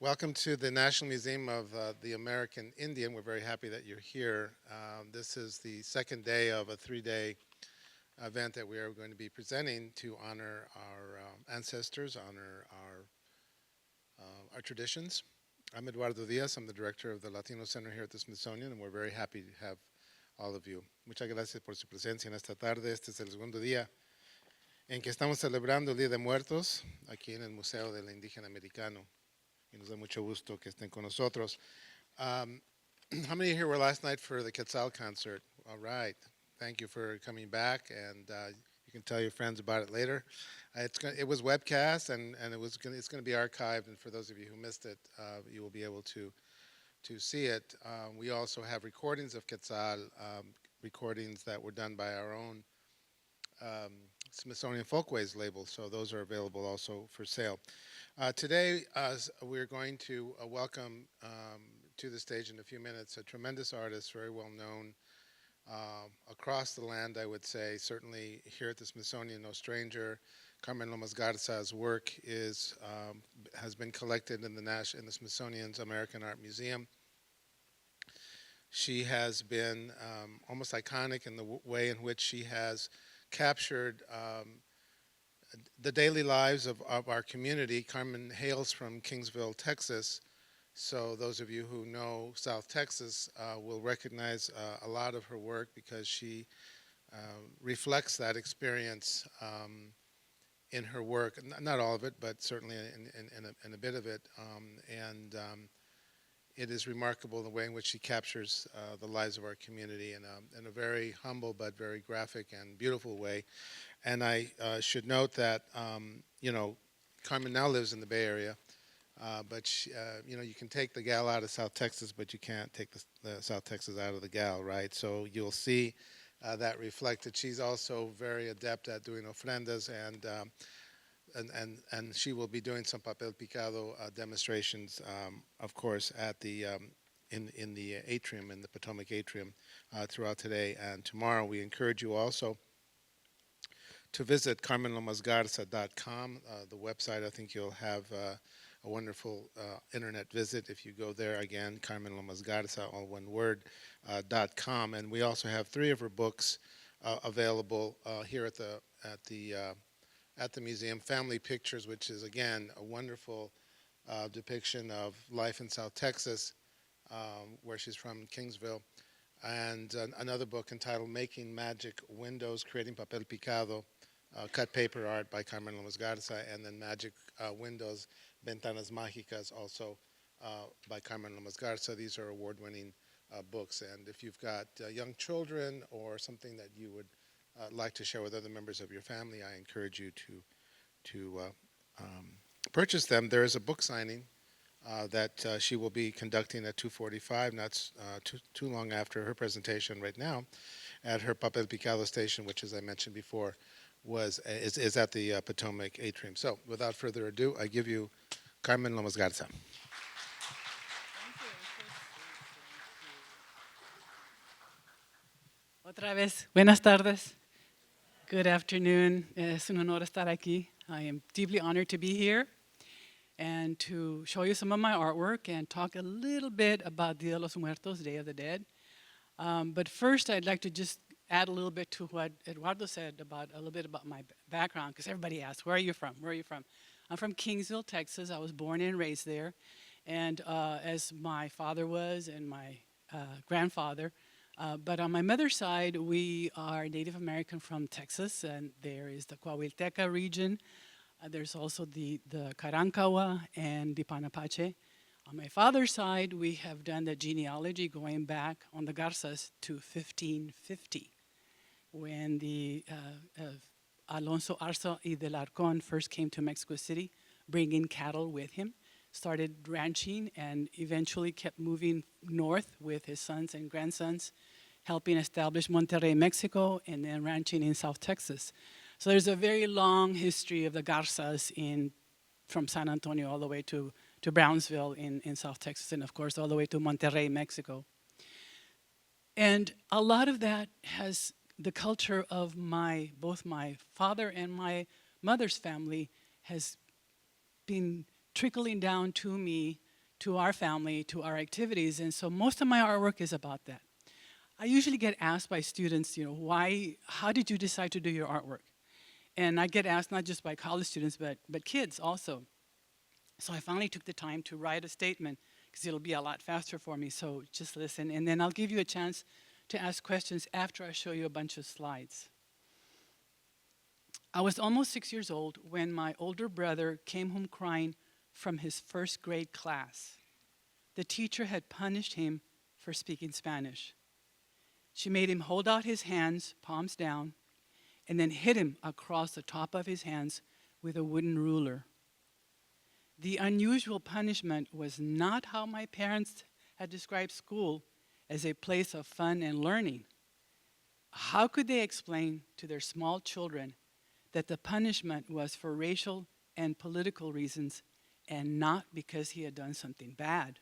Welcome to the National Museum of the American Indian. We're very happy that you're here. This is the second day of a 3-day event that we are going to be presenting to honor our ancestors, honor our traditions. I'm Eduardo Diaz. I'm the director of the Latino Center here at the Smithsonian, and we're very happy to have all of you. Muchas gracias por su presencia en esta tarde. Este es el segundo día en que estamos celebrando el Día de Muertos aquí en el Museo del Indígena Americano. Y nos da mucho gusto que estén con nosotros. How many here were last night for the Quetzal concert? All right. Thank you for coming back, and you can tell your friends about it later. It was webcast, and it's going to be archived, and for those of you who missed it, you will be able to see it. We also have recordings of Quetzal, recordings that were done by our own Smithsonian Folkways label, so those are available also for sale. Today, we're going to welcome to the stage in a few minutes a tremendous artist, very well known across the land, I would say, certainly here at the Smithsonian, no stranger. Carmen Lomas Garza's work has been collected in the Smithsonian's American Art Museum. She has been almost iconic in the way in which she has captured the daily lives of our community. Carmen hails from Kingsville, Texas, so those of you who know South Texas will recognize a lot of her work because she reflects that experience in her work. Not all of it, but certainly in a bit of it. It is remarkable the way in which she captures the lives of our community in a very humble but very graphic and beautiful way. And I should note that, Carmen now lives in the Bay Area, but she, you can take the gal out of South Texas, but you can't take the South Texas out of the gal, right? So you'll see that reflected. She's also very adept at doing ofrendas, and she will be doing some papel picado demonstrations, of course, at the in the atrium, in the Potomac atrium, throughout today and tomorrow. We encourage you also to visit carmenlomasgarza.com, the website. I think you'll have a wonderful internet visit if you go there. Again, Carmen Lomas Garza, all one word, .com. And we also have 3 of her books available here at the museum. Family Pictures, which is again a wonderful depiction of life in South Texas, where she's from, Kingsville, and another book entitled Making Magic Windows, Creating Papel Picado, cut paper art by Carmen Lomas Garza, and then Magic Windows, Ventanas Mágicas, also by Carmen Lomas Garza. These are award-winning books, and if you've got young children or something that you would like to share with other members of your family, I encourage you to purchase them. There is a book signing that she will be conducting at 2:45, not too long after her presentation right now, at her Papel Picado station, which, as I mentioned before, is at the Potomac atrium. So, without further ado, I give you Carmen Lomas Garza. Otra vez, buenas tardes. Good afternoon. Es un honor estar aquí. I am deeply honored to be here and to show you some of my artwork and talk a little bit about Dia de los Muertos, Day of the Dead. But first, I'd like to just add a little bit to what Eduardo said about a little bit about my background, because everybody asks, where are you from? Where are you from? I'm from Kingsville, Texas. I was born and raised there. And as my father was and my grandfather. But on my mother's side, we are Native American from Texas, and there is the Coahuilteca region. There's also the Carancawa and the Panapache. On my father's side, we have done the genealogy going back on the Garzas to 1550, when the Alonso Arza y del Arcon first came to Mexico City, bringing cattle with him, started ranching, and eventually kept moving north with his sons and grandsons, helping establish Monterrey, Mexico, and then ranching in South Texas. So there's a very long history of the Garzas from San Antonio all the way to Brownsville in South Texas, and of course all the way to Monterrey, Mexico. And a lot of that has the culture of both my father and my mother's family has been trickling down to me to our family, to our activities, and so most of my artwork is about that. I usually get asked by students, how did you decide to do your artwork? And I get asked not just by college students, but kids also. So I finally took the time to write a statement, because it'll be a lot faster for me, so just listen, and then I'll give you a chance to ask questions after I show you a bunch of slides. I was almost 6 years old when my older brother came home crying from his first grade class. The teacher had punished him for speaking Spanish. She made him hold out his hands, palms down, and then hit him across the top of his hands with a wooden ruler. The unusual punishment was not how my parents had described school as a place of fun and learning. How could they explain to their small children that the punishment was for racial and political reasons and not because he had done something bad?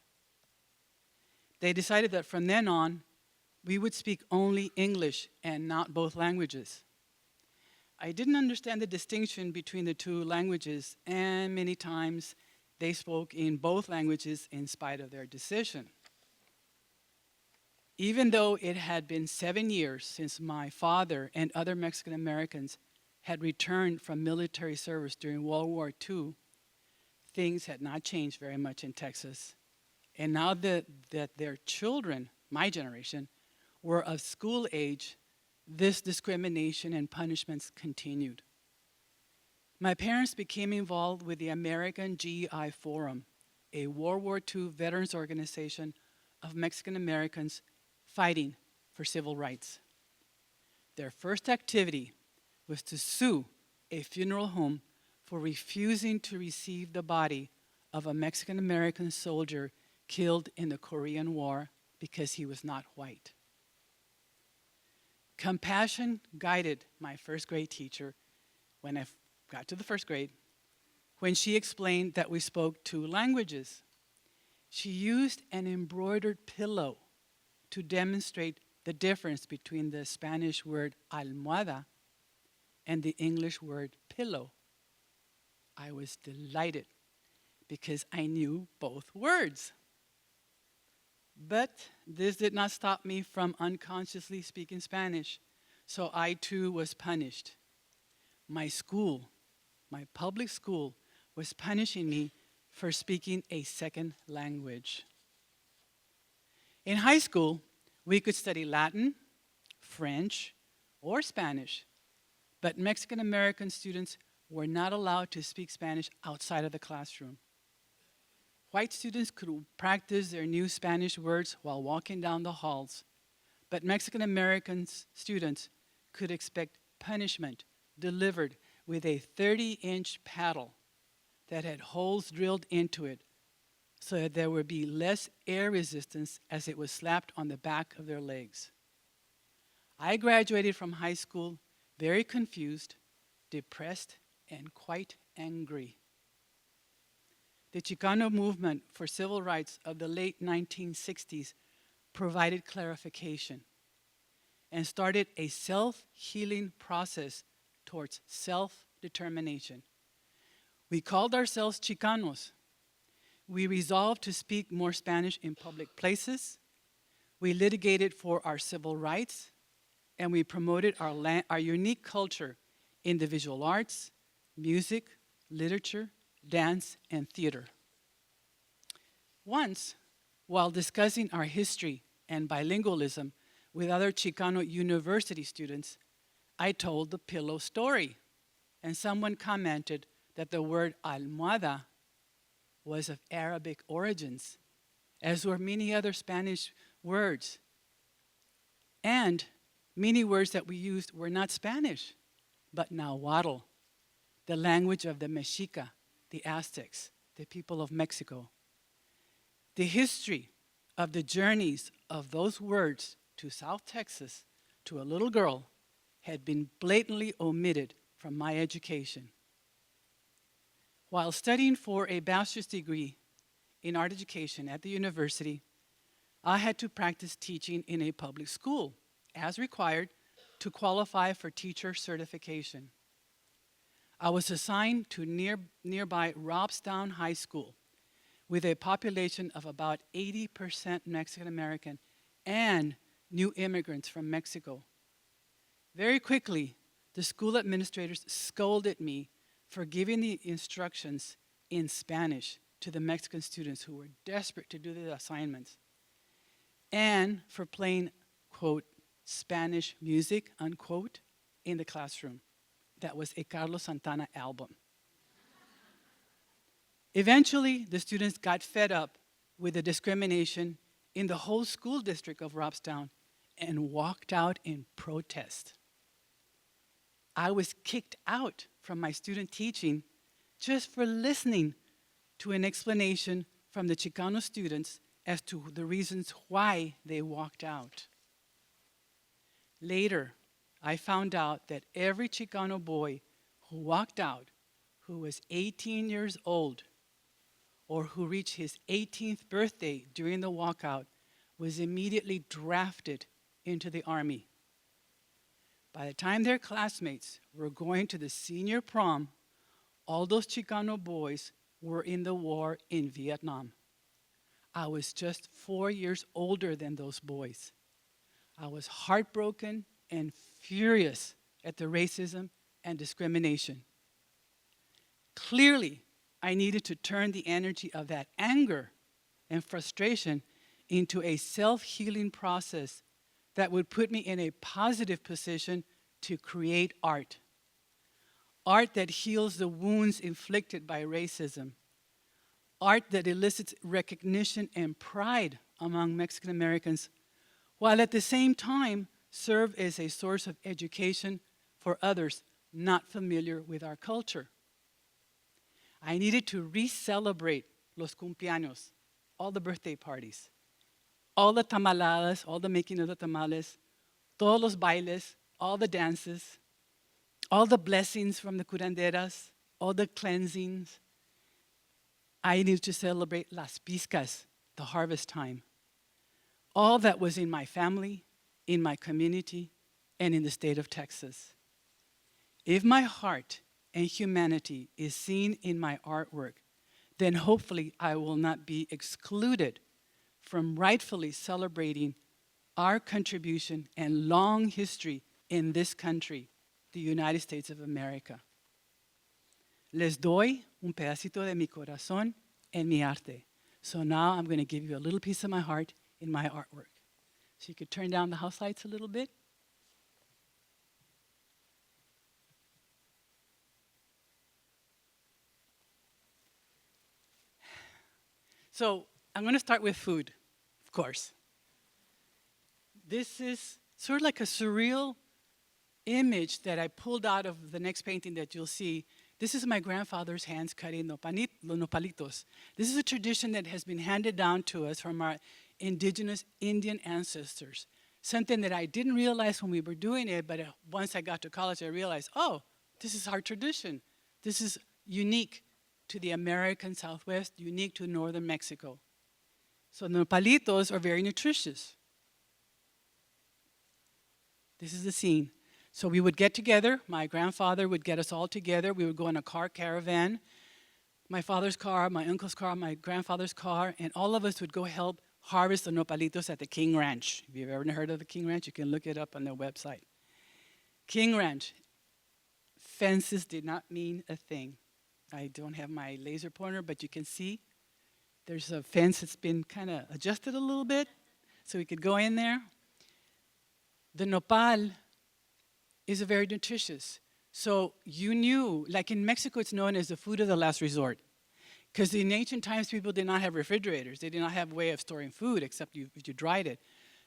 They decided that from then on, we would speak only English and not both languages. I didn't understand the distinction between the two languages, and many times they spoke in both languages in spite of their decision. Even though it had been 7 years since my father and other Mexican Americans had returned from military service during World War II, things had not changed very much in Texas. And now that their children, my generation, were of school age, this discrimination and punishments continued. My parents became involved with the American GI Forum, a World War II veterans organization of Mexican Americans fighting for civil rights. Their first activity was to sue a funeral home for refusing to receive the body of a Mexican American soldier killed in the Korean War because he was not white. Compassion guided my first grade teacher when I got to the first grade, when she explained that we spoke two languages. She used an embroidered pillow to demonstrate the difference between the Spanish word almohada and the English word pillow. I was delighted because I knew both words. But this did not stop me from unconsciously speaking Spanish, so I too was punished. My school, my public school, was punishing me for speaking a second language. In high school, we could study Latin, French, or Spanish, but Mexican American students were not allowed to speak Spanish outside of the classroom. White students could practice their new Spanish words while walking down the halls, but Mexican American students could expect punishment delivered with a 30-inch paddle that had holes drilled into it so that there would be less air resistance as it was slapped on the back of their legs. I graduated from high school very confused, depressed, and quite angry. The Chicano movement for civil rights of the late 1960s provided clarification and started a self-healing process towards self-determination. We called ourselves Chicanos. We resolved to speak more Spanish in public places. We litigated for our civil rights, and we promoted our unique culture in the visual arts, music, literature, dance, and theater. Once, while discussing our history and bilingualism with other Chicano university students, I told the pillow story, and someone commented that the word almohada was of Arabic origins, as were many other Spanish words. And many words that we used were not Spanish, but Nahuatl, the language of the Mexica, the Aztecs, the people of Mexico. The history of the journeys of those words to South Texas to a little girl had been blatantly omitted from my education. While studying for a bachelor's degree in art education at the university, I had to practice teaching in a public school, as required to qualify for teacher certification. I was assigned to nearby Robstown High School, with a population of about 80% Mexican American and new immigrants from Mexico. Very quickly, the school administrators scolded me for giving the instructions in Spanish to the Mexican students who were desperate to do the assignments, and for playing, quote, Spanish music, unquote, in the classroom. That was a Carlos Santana album. Eventually, the students got fed up with the discrimination in the whole school district of Robstown and walked out in protest. I was kicked out from my student teaching just for listening to an explanation from the Chicano students as to the reasons why they walked out. Later, I found out that every Chicano boy who walked out, who was 18 years old, or who reached his 18th birthday during the walkout, was immediately drafted into the Army. By the time their classmates were going to the senior prom, all those Chicano boys were in the war in Vietnam. I was just 4 years older than those boys. I was heartbroken and furious at the racism and discrimination. Clearly, I needed to turn the energy of that anger and frustration into a self-healing process that would put me in a positive position to create art. Art that heals the wounds inflicted by racism. Art that elicits recognition and pride among Mexican Americans, while at the same time serve as a source of education for others not familiar with our culture. I needed to re-celebrate los cumpleaños, all the birthday parties, all the tamaladas, all the making of the tamales, todos los bailes, all the dances, all the blessings from the curanderas, all the cleansings. I needed to celebrate las pizcas, the harvest time. All that was in my family, in my community, and in the state of Texas. If my heart and humanity is seen in my artwork, then hopefully I will not be excluded from rightfully celebrating our contribution and long history in this country, the United States of America. Les doy un pedacito de mi corazón en mi arte. So now I'm going to give you a little piece of my heart in my artwork. So you could turn down the house lights a little bit. So I'm going to start with food, of course. This is sort of like a surreal image that I pulled out of the next painting that you'll see. This is my grandfather's hands cutting nopalitos. This is a tradition that has been handed down to us from our indigenous Indian ancestors. Something that I didn't realize when we were doing it, but once I got to college, I realized, oh, this is our tradition. This is unique to the American Southwest, unique to northern Mexico. So nopalitos are very nutritious. This is the scene. So we would get together. My grandfather would get us all together. We would go in a car caravan. My father's car, my uncle's car, my grandfather's car, and all of us would go help harvest the nopalitos at the King Ranch. If you've ever heard of the King Ranch, you can look it up on their website. King Ranch. Fences did not mean a thing. I don't have my laser pointer, but you can see there's a fence that's been kind of adjusted a little bit so we could go in there. The nopal is very nutritious. So you knew, like in Mexico, it's known as the food of the last resort. Because in ancient times, people did not have refrigerators. They did not have a way of storing food except you dried it.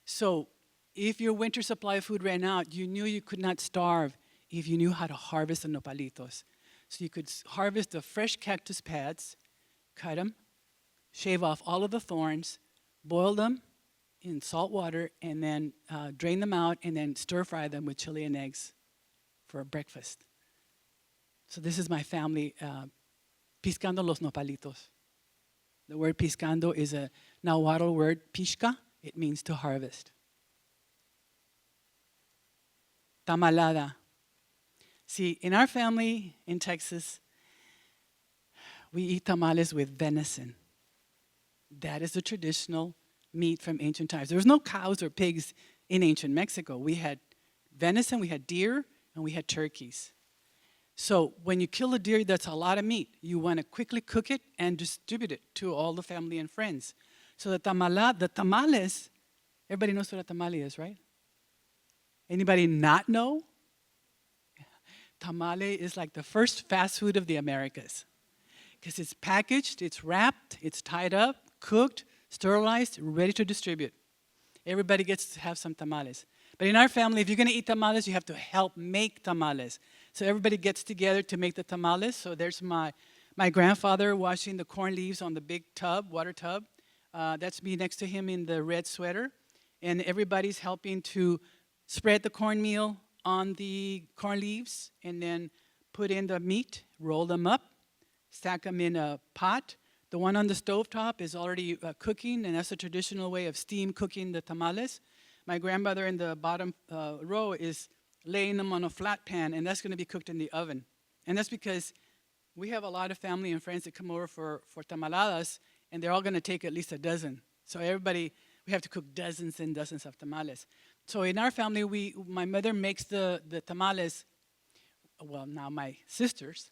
So if your winter supply of food ran out, you knew you could not starve if you knew how to harvest the nopalitos. So you could harvest the fresh cactus pads, cut them, shave off all of the thorns, boil them in salt water, and then drain them out, and then stir fry them with chili and eggs for breakfast. So this is my family piscando los nopalitos. The word piscando is a Nahuatl word, pishka. It means to harvest. Tamalada. See, in our family in Texas, we eat tamales with venison. That is the traditional meat from ancient times. There was no cows or pigs in ancient Mexico. We had venison, we had deer, and we had turkeys. So when you kill a deer, that's a lot of meat. You want to quickly cook it and distribute it to all the family and friends. So the tamales, everybody knows what a tamale is, right? Anybody not know? Tamale is like the first fast food of the Americas. Because it's packaged, it's wrapped, it's tied up, cooked, sterilized, ready to distribute. Everybody gets to have some tamales. But in our family, if you're going to eat tamales, you have to help make tamales. So everybody gets together to make the tamales. So there's my grandfather washing the corn leaves on the big tub, water tub. That's me next to him in the red sweater. And everybody's helping to spread the cornmeal on the corn leaves and then put in the meat, roll them up, stack them in a pot. The one on the stovetop is already cooking, and that's a traditional way of steam cooking the tamales. My grandmother in the bottom row is laying them on a flat pan, and that's going to be cooked in the oven. And that's because we have a lot of family and friends that come over for tamaladas, and they're all going to take at least a dozen. So everybody, we have to cook dozens and dozens of tamales. So in our family, my mother makes the tamales, well, now my sisters,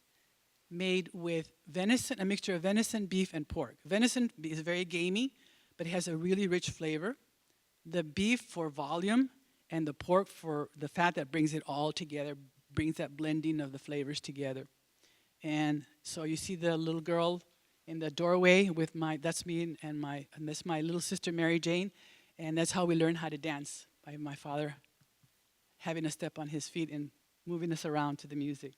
made with venison, a mixture of venison, beef, and pork. Venison is very gamey, but it has a really rich flavor. The beef for volume, and the pork for the fat that brings it all together, brings that blending of the flavors together. And so you see the little girl in the doorway with that's me and that's my little sister Mary Jane, and that's how we learn how to dance, by my father having us step on his feet and moving us around to the music.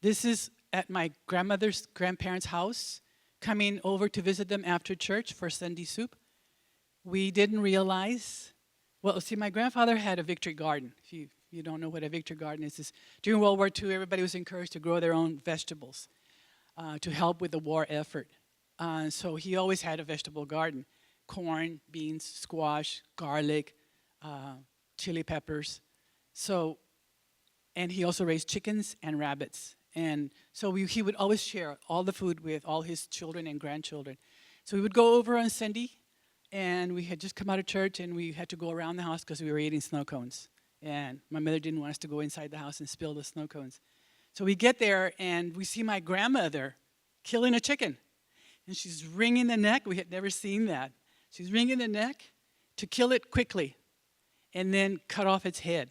This is at my grandparents' house, coming over to visit them after church for Sunday soup. We didn't realize, well, see, my grandfather had a victory garden. If you don't know what a victory garden is during World War II, everybody was encouraged to grow their own vegetables to help with the war effort. So he always had a vegetable garden: corn, beans, squash, garlic, chili peppers. And he also raised chickens and rabbits. And so he would always share all the food with all his children and grandchildren. So we would go over on Sunday, and we had just come out of church, and we had to go around the house because we were eating snow cones. And my mother didn't want us to go inside the house and spill the snow cones. So we get there, and we see my grandmother killing a chicken. And she's wringing the neck. We had never seen that. She's wringing the neck to kill it quickly and then cut off its head.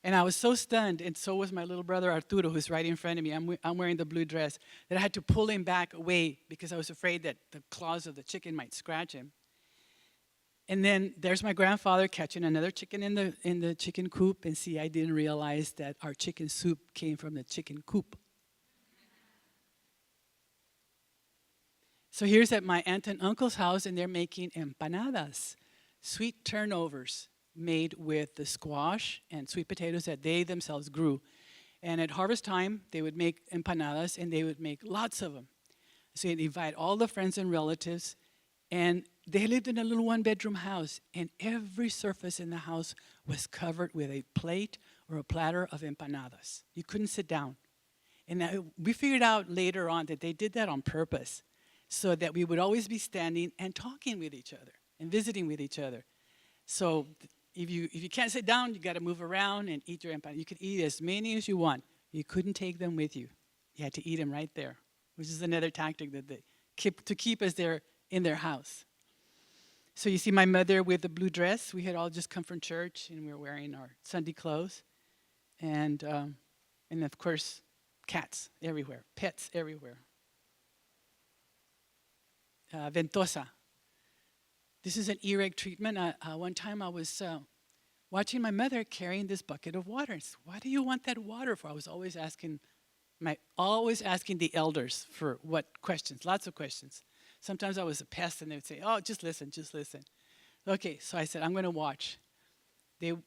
And I was so stunned, and so was my little brother Arturo, who's right in front of me. I'm wearing the blue dress, that I had to pull him back away because I was afraid that the claws of the chicken might scratch him. And then there's my grandfather catching another chicken in the chicken coop. And see, I didn't realize that our chicken soup came from the chicken coop. So here's at my aunt and uncle's house, and they're making empanadas, sweet turnovers, made with the squash and sweet potatoes that they themselves grew. And at harvest time, they would make empanadas, and they would make lots of them. So they'd invite all the friends and relatives, and they lived in a little one-bedroom house, and every surface in the house was covered with a plate or a platter of empanadas. You couldn't sit down. And we figured out later on that they did that on purpose, so that we would always be standing and talking with each other and visiting with each other. So if you can't sit down, you got to move around and eat your empanadas. You could eat as many as you want. You couldn't take them with you. You had to eat them right there, which is another tactic that they keep us there in their house. So you see my mother with the blue dress. We had all just come from church, and we were wearing our Sunday clothes. And of course, cats everywhere, pets everywhere. Ventosa. This is an earache treatment. One time I was watching my mother carrying this bucket of water. I said, "Why do you want that water for?" I was always asking the elders for what questions, lots of questions. Sometimes I was a pest, and they would say, "Oh, just listen, just listen." Okay, so I said, "I'm going to watch."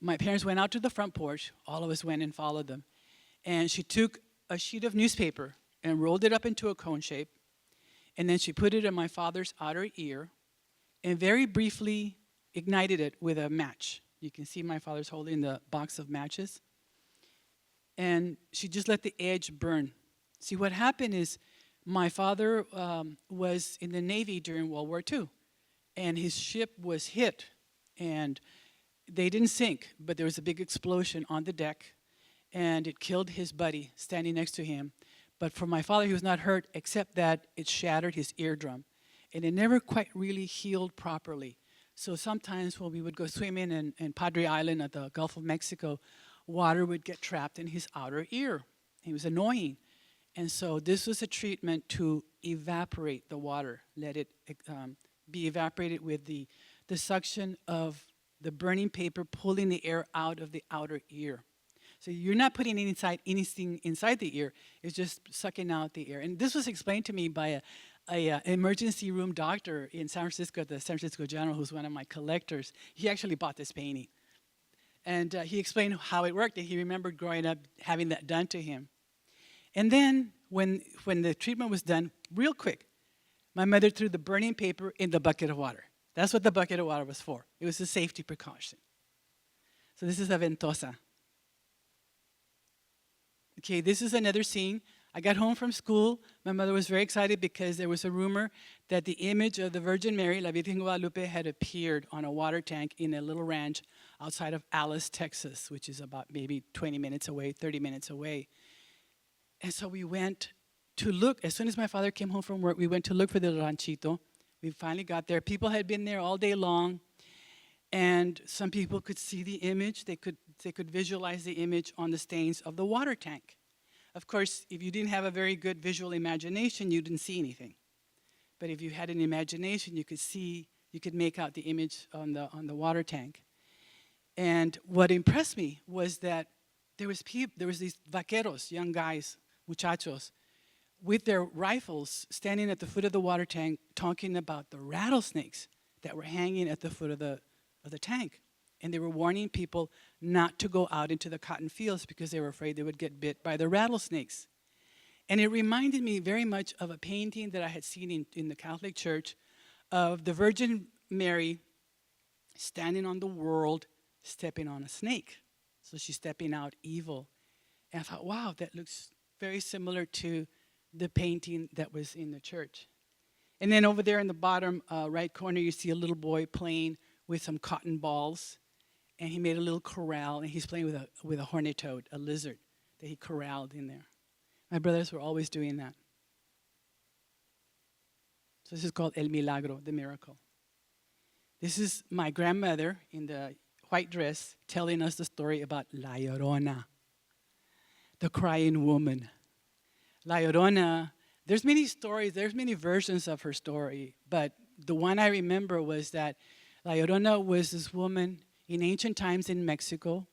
My parents went out to the front porch. All of us went and followed them. And she took a sheet of newspaper and rolled it up into a cone shape. And then she put it in my father's outer ear and very briefly ignited it with a match. You can see my father's holding the box of matches. And she just let the edge burn. See, what happened is my father was in the Navy during World War II, and his ship was hit, and they didn't sink, but there was a big explosion on the deck, and it killed his buddy standing next to him. But for my father, he was not hurt, except that it shattered his eardrum, and it never quite really healed properly. So sometimes when we would go swimming in Padre Island at the Gulf of Mexico, water would get trapped in his outer ear. It was annoying. And so this was a treatment to evaporate the water, let it be evaporated with the suction of the burning paper pulling the air out of the outer ear. So you're not putting anything inside the ear, it's just sucking out the air. And this was explained to me by a emergency room doctor in San Francisco, the San Francisco General, who's one of my collectors. He actually bought this painting. And he explained how it worked, and he remembered growing up having that done to him. And then when the treatment was done, real quick, my mother threw the burning paper in the bucket of water. That's what the bucket of water was for. It was a safety precaution. So this is a ventosa. Okay, this is another scene. I got home from school. My mother was very excited because there was a rumor that the image of the Virgin Mary, La Virgen Guadalupe, had appeared on a water tank in a little ranch outside of Alice, Texas, which is about maybe 20 minutes away, 30 minutes away. And so we went to look. As soon as my father came home from work, we went to look for the ranchito. We finally got there. People had been there all day long, and some people could see the image. They could visualize the image on the stains of the water tank. Of course, if you didn't have a very good visual imagination, you didn't see anything. But if you had an imagination, you could make out the image on the water tank. And what impressed me was that there was these vaqueros, young guys, muchachos, with their rifles standing at the foot of the water tank talking about the rattlesnakes that were hanging at the foot of the tank. And they were warning people not to go out into the cotton fields because they were afraid they would get bit by the rattlesnakes. And it reminded me very much of a painting that I had seen in the Catholic Church of the Virgin Mary standing on the world, stepping on a snake. So she's stepping out evil. And I thought, wow, that looks very similar to the painting that was in the church. And then over there in the bottom right corner, you see a little boy playing with some cotton balls. And he made a little corral, and he's playing with a horned toad, a lizard that he corralled in there. My brothers were always doing that. So this is called El Milagro, the miracle. This is my grandmother in the white dress telling us the story about La Llorona, the crying woman. La Llorona, there's many stories, there's many versions of her story, but the one I remember was that La Llorona was this woman in ancient times in Mexico.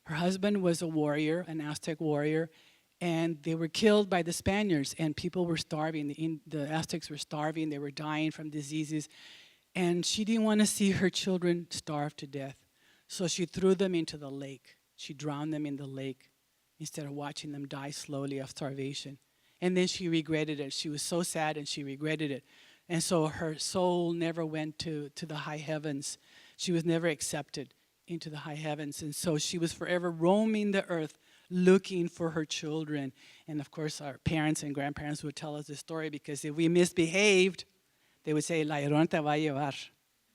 Her husband was a warrior, an Aztec warrior, and they were killed by the Spaniards, and people were starving. The Aztecs were starving, they were dying from diseases, and she didn't want to see her children starve to death. So she threw them into the lake. She drowned them in the lake instead of watching them die slowly of starvation. And then she regretted it. She was so sad and she regretted it. And so her soul never went to the high heavens. She was never accepted into the high heavens. And so she was forever roaming the earth looking for her children. And of course, our parents and grandparents would tell us this story because if we misbehaved, they would say, La Llorona te va a llevar.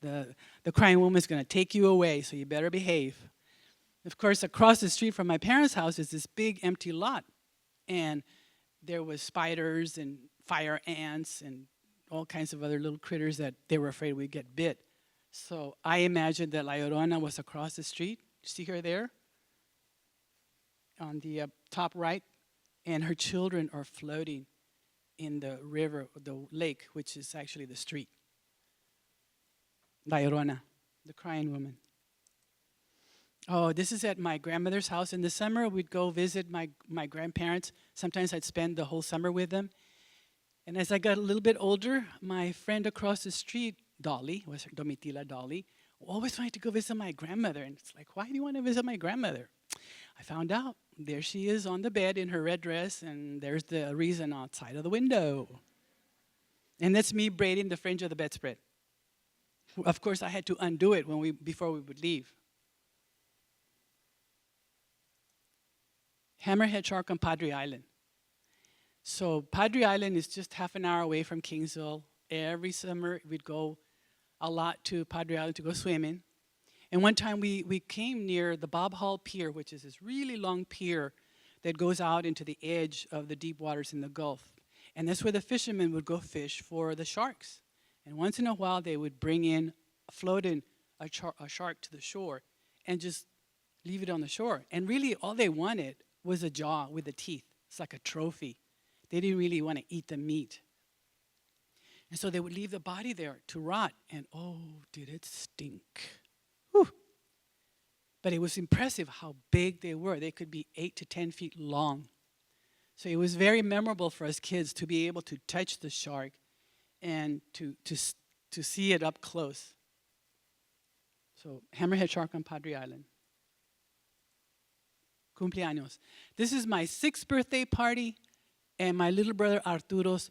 The crying woman is going to take you away, so you better behave. Of course, across the street from my parents' house is this big empty lot. And there was spiders and fire ants and all kinds of other little critters that they were afraid we'd get bit. So I imagined that La Llorona was across the street. See her there? On the top right. And her children are floating in the river, the lake, which is actually the street. La Llorona, the crying woman. Oh, this is at my grandmother's house. In the summer, we'd go visit my grandparents. Sometimes I'd spend the whole summer with them. And as I got a little bit older, my friend across the street, Dolly, was her Domitila Dolly, always wanted to go visit my grandmother. And it's like, why do you want to visit my grandmother? I found out. There she is on the bed in her red dress, and there's the reason outside of the window. And that's me braiding the fringe of the bedspread. Of course, I had to undo it before we would leave. Hammerhead shark on Padre Island. So Padre Island is just half an hour away from Kingsville. Every summer we'd go a lot to Padre Island to go swimming. And one time we came near the Bob Hall Pier, which is this really long pier that goes out into the edge of the deep waters in the Gulf. And that's where the fishermen would go fish for the sharks. And once in a while they would bring in, float in a shark to the shore and just leave it on the shore. And really all they wanted was a jaw with the teeth. It's like a trophy. They didn't really want to eat the meat. And so they would leave the body there to rot. And oh, did it stink. Whew. But it was impressive how big they were. They could be 8 to 10 feet long. So it was very memorable for us kids to be able to touch the shark and to see it up close. So hammerhead shark on Padre Island. Cumpleaños. This is my 6th birthday party and my little brother Arturo's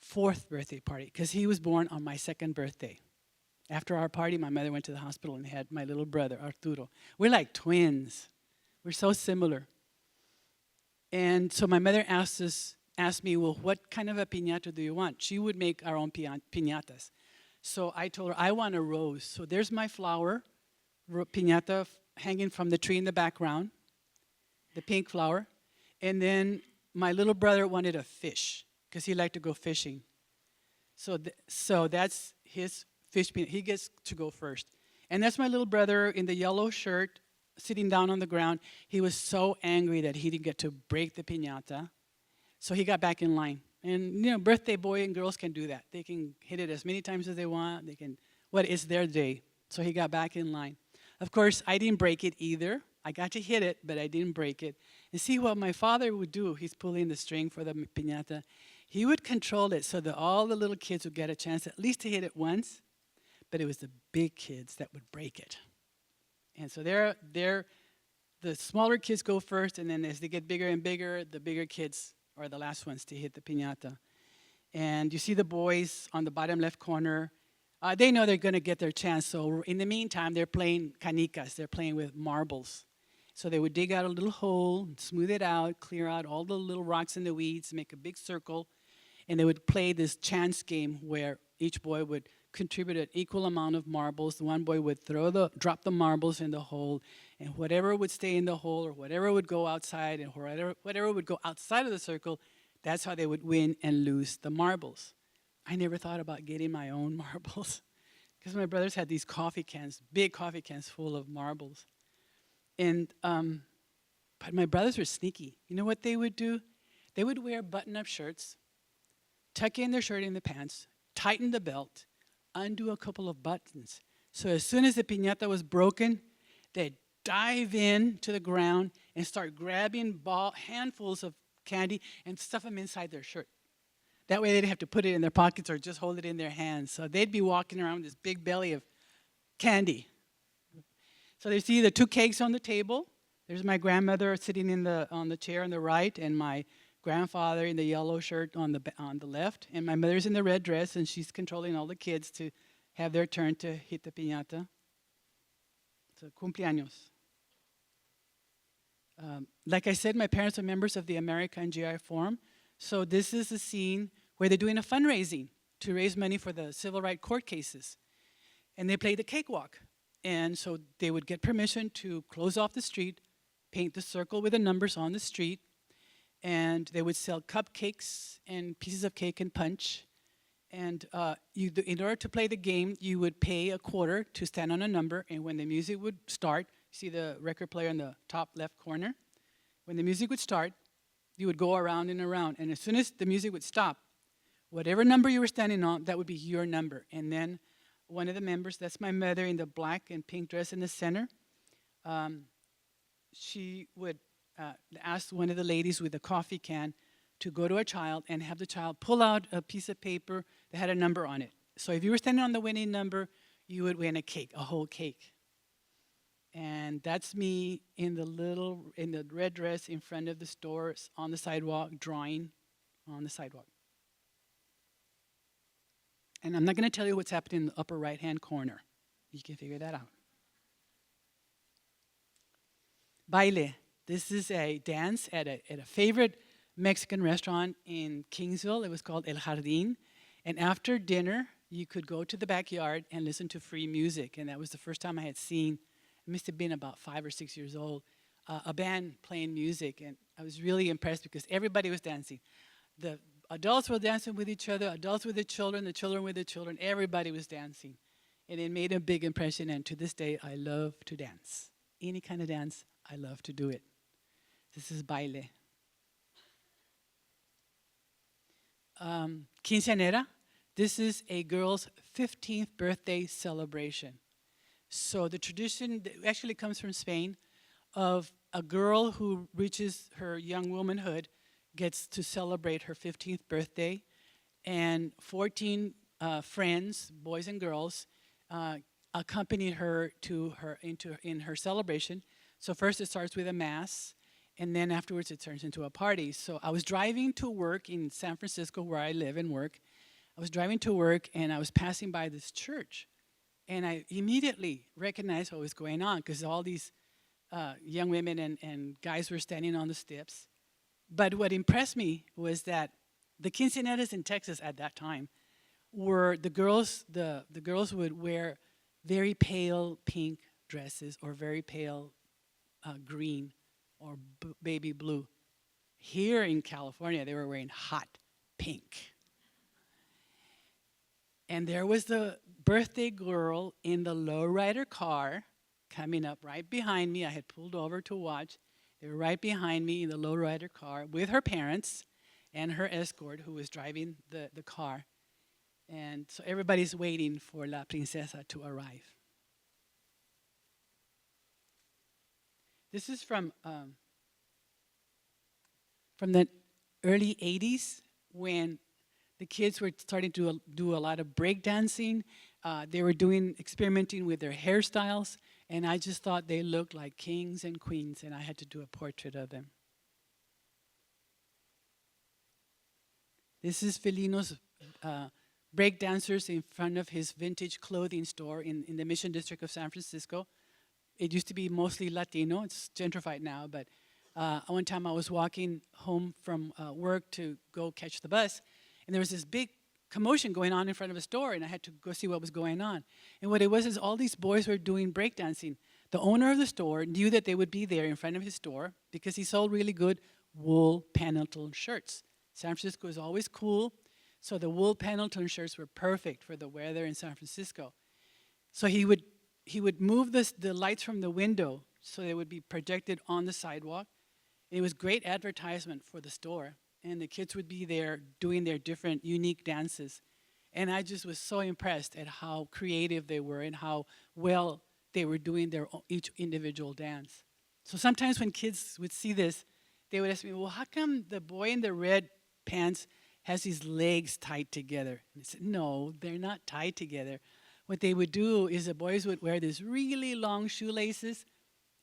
4th birthday party because he was born on my 2nd birthday. After our party, my mother went to the hospital and had my little brother, Arturo. We're like twins. We're so similar. And so my mother asked me, well, what kind of a piñata do you want? She would make our own piñatas. So I told her, I want a rose. So there's my flower, piñata hanging from the tree in the background, the pink flower. And then my little brother wanted a fish because he liked to go fishing. So that's his fish piñata. He gets to go first. And that's my little brother in the yellow shirt sitting down on the ground. He was so angry that he didn't get to break the piñata. So he got back in line. And, birthday boy and girls can do that. They can hit it as many times as they want. It's their day. So he got back in line. Of course, I didn't break it either. I got to hit it, but I didn't break it. And see what my father would do. He's pulling the string for the piñata. He would control it so that all the little kids would get a chance at least to hit it once. But it was the big kids that would break it. And so the smaller kids go first, and then as they get bigger and bigger, the bigger kids are the last ones to hit the piñata. And you see the boys on the bottom left corner. They know they're going to get their chance. So in the meantime, they're playing canicas. They're playing with marbles. So they would dig out a little hole, smooth it out, clear out all the little rocks and the weeds, make a big circle. And they would play this chance game where each boy would contribute an equal amount of marbles. The one boy would drop the marbles in the hole, and whatever would stay in the hole or whatever would go outside and whatever would go outside of the circle, that's how they would win and lose the marbles. I never thought about getting my own marbles because my brothers had these coffee cans, big coffee cans full of marbles. And but my brothers were sneaky. You know what they would do? They would wear button-up shirts, tuck in their shirt in the pants, tighten the belt, undo a couple of buttons. So as soon as the piñata was broken, they'd dive in to the ground and start grabbing handfuls of candy and stuff them inside their shirt. That way they didn't have to put it in their pockets or just hold it in their hands. So they'd be walking around with this big belly of candy. So they see the 2 cakes on the table. There's my grandmother sitting on the chair on the right, and my grandfather in the yellow shirt on the left, and my mother's in the red dress, and she's controlling all the kids to have their turn to hit the piñata. So cumpleaños. Like I said, my parents are members of the American GI Forum, so this is a scene where they're doing a fundraising to raise money for the civil rights court cases. And they play the cakewalk. And so they would get permission to close off the street, paint the circle with the numbers on the street, and they would sell cupcakes and pieces of cake and punch. And in order to play the game, you would pay a quarter to stand on a number, and when the music would start, you see the record player in the top left corner? When the music would start, you would go around and around, and as soon as the music would stop, whatever number you were standing on, that would be your number. And then one of the members, that's my mother in the black and pink dress in the center, she would asked one of the ladies with a coffee can to go to a child and have the child pull out a piece of paper that had a number on it. So if you were standing on the winning number, you would win a cake, a whole cake. And that's me in the red dress in front of the store on the sidewalk, drawing on the sidewalk. And I'm not going to tell you what's happening in the upper right-hand corner. You can figure that out. Baile. This is a dance at a favorite Mexican restaurant in Kingsville. It was called El Jardín. And after dinner, you could go to the backyard and listen to free music. And that was the first time I had seen, it must have been about 5 or 6 years old, a band playing music. And I was really impressed because everybody was dancing. The adults were dancing with each other, adults with the children with the children. Everybody was dancing. And it made a big impression. And to this day, I love to dance. Any kind of dance, I love to do it. This is baile. Quinceañera. This is a girl's 15th birthday celebration. So the tradition actually comes from Spain of a girl who reaches her young womanhood gets to celebrate her 15th birthday, and 14 friends, boys and girls, accompany her to in her celebration. So first it starts with a mass, and then afterwards it turns into a party. So I was driving to work in San Francisco, where I live and work. I was driving to work, and I was passing by this church, and I immediately recognized what was going on because all these young women and guys were standing on the steps. But what impressed me was that the quinceañeras in Texas at that time were the girls would wear very pale pink dresses or very pale green or baby blue. Here in California, they were wearing hot pink. And there was the birthday girl in the lowrider car coming up right behind me. I had pulled over to watch. They were right behind me in the lowrider car with her parents and her escort who was driving the car. And so everybody's waiting for La Princesa to arrive. This is from the early 80s when the kids were starting to do a lot of breakdancing. They were experimenting with their hairstyles, and I just thought they looked like kings and queens, and I had to do a portrait of them. This is Felino's breakdancers in front of his vintage clothing store in the Mission District of San Francisco. It used to be mostly Latino. It's gentrified now, but one time I was walking home from work to go catch the bus, and there was this big commotion going on in front of a store, and I had to go see what was going on. And what it was is all these boys were doing breakdancing. The owner of the store knew that they would be there in front of his store because he sold really good wool Pendleton shirts. San Francisco is always cool, so the wool Pendleton shirts were perfect for the weather in San Francisco. So he would move the lights from the window so they would be projected on the sidewalk. It was great advertisement for the store. And the kids would be there doing their different unique dances. And I just was so impressed at how creative they were and how well they were doing each individual dance. So sometimes when kids would see this, they would ask me, well, how come the boy in the red pants has his legs tied together? And I said, no, they're not tied together. What they would do is the boys would wear these really long shoelaces,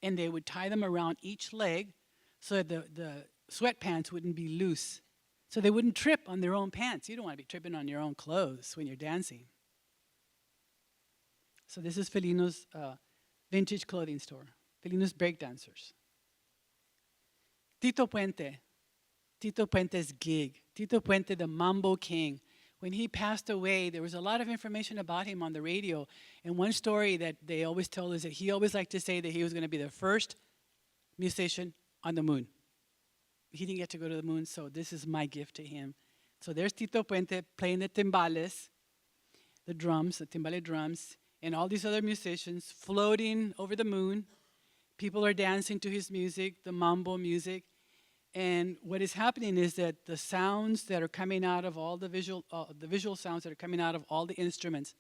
and they would tie them around each leg so that the sweatpants wouldn't be loose. So they wouldn't trip on their own pants. You don't want to be tripping on your own clothes when you're dancing. So this is Felino's vintage clothing store, Felino's breakdancers. Tito Puente's gig. Tito Puente, the Mambo King. When he passed away, there was a lot of information about him on the radio. And one story that they always tell is that he always liked to say that he was going to be the first musician on the moon. He didn't get to go to the moon, so this is my gift to him. So there's Tito Puente playing the timbales, the drums, the timbale drums, and all these other musicians floating over the moon. People are dancing to his music, the mambo music. And what is happening is that the sounds that are coming out of all the visual sounds that are coming out of all the instruments